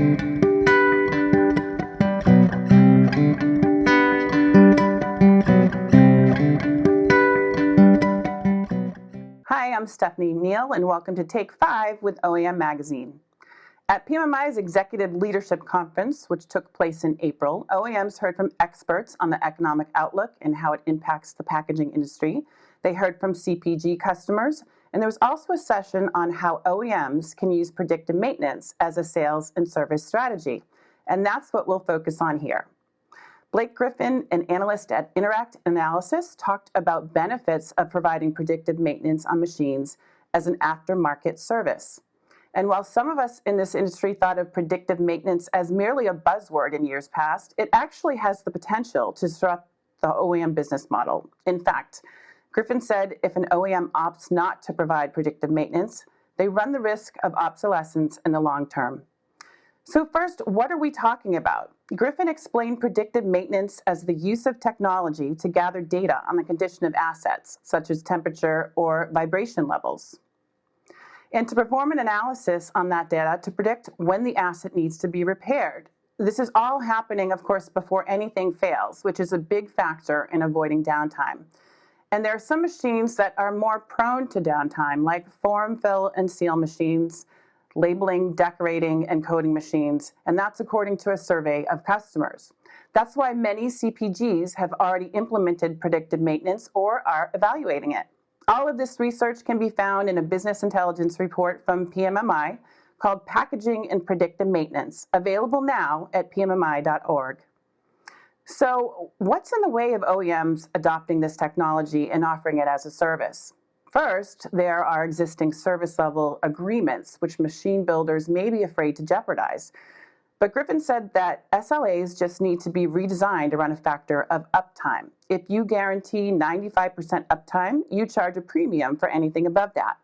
Hi, I'm Stephanie Neal, and welcome to Take 5 with OEM Magazine. At PMMI's Executive Leadership Conference, which took place in April, OEMs heard from experts on the economic outlook and how it impacts the packaging industry. They heard from CPG customers, and there was also a session on how OEMs can use predictive maintenance as a sales and service strategy. And that's what we'll focus on here. Blake Griffin, an analyst at Interact Analysis, talked about benefits of providing predictive maintenance on machines as an aftermarket service. And while some of us in this industry thought of predictive maintenance as merely a buzzword in years past, it actually has the potential to disrupt the OEM business model. In fact, Griffin said if an OEM opts not to provide predictive maintenance, they run the risk of obsolescence in the long term. So first, what are we talking about? Griffin explained predictive maintenance as the use of technology to gather data on the condition of assets, such as temperature or vibration levels, and to perform an analysis on that data to predict when the asset needs to be repaired. This is all happening, of course, before anything fails, which is a big factor in avoiding downtime. And there are some machines that are more prone to downtime, like form, fill, and seal machines, labeling, decorating, and coding machines, and that's according to a survey of customers. That's why many CPGs have already implemented predictive maintenance or are evaluating it. All of this research can be found in a business intelligence report from PMMI called Packaging and Predictive Maintenance, available now at pmmi.org. So what's in the way of OEMs adopting this technology and offering it as a service? First, there are existing service level agreements, which machine builders may be afraid to jeopardize. But Griffin said that SLAs just need to be redesigned around a factor of uptime. If you guarantee 95% uptime, you charge a premium for anything above that.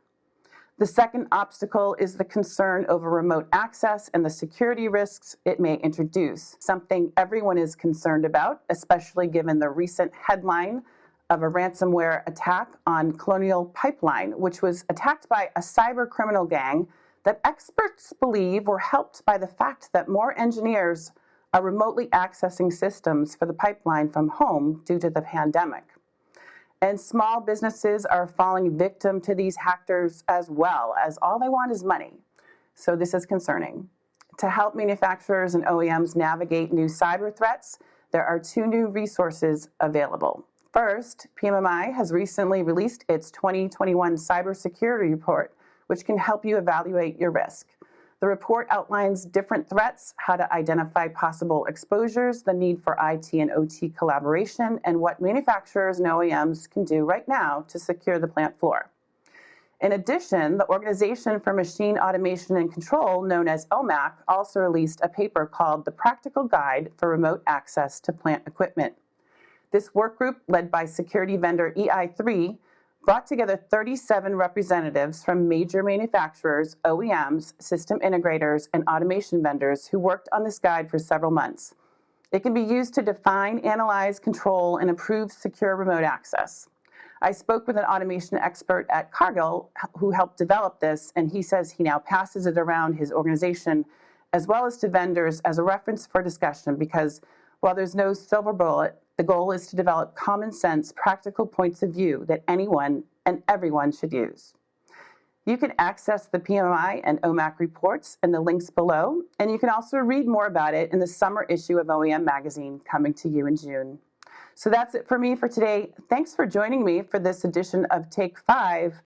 The second obstacle is the concern over remote access and the security risks it may introduce, something everyone is concerned about, especially given the recent headline of a ransomware attack on Colonial Pipeline, which was attacked by a cyber criminal gang that experts believe were helped by the fact that more engineers are remotely accessing systems for the pipeline from home due to the pandemic. And small businesses are falling victim to these hackers as well, as all they want is money. So this is concerning. To help manufacturers and OEMs navigate new cyber threats, there are two new resources available. First, PMMI has recently released its 2021 Cybersecurity Report, which can help you evaluate your risk. The report outlines different threats, how to identify possible exposures, the need for IT and OT collaboration, and what manufacturers and OEMs can do right now to secure the plant floor. In addition, the Organization for Machine Automation and Control, known as OMAC, also released a paper called The Practical Guide for Remote Access to Plant Equipment. This work group, led by security vendor EI3, brought together 37 representatives from major manufacturers, OEMs, system integrators, and automation vendors who worked on this guide for several months. It can be used to define, analyze, control, and improve secure remote access. I spoke with an automation expert at Cargill who helped develop this, and he says he now passes it around his organization as well as to vendors as a reference for discussion because while there's no silver bullet, the goal is to develop common sense, practical points of view that anyone and everyone should use. You can access the PMMI and OMAC reports in the links below, and you can also read more about it in the summer issue of OEM Magazine coming to you in June. So that's it for me for today. Thanks for joining me for this edition of Take 5.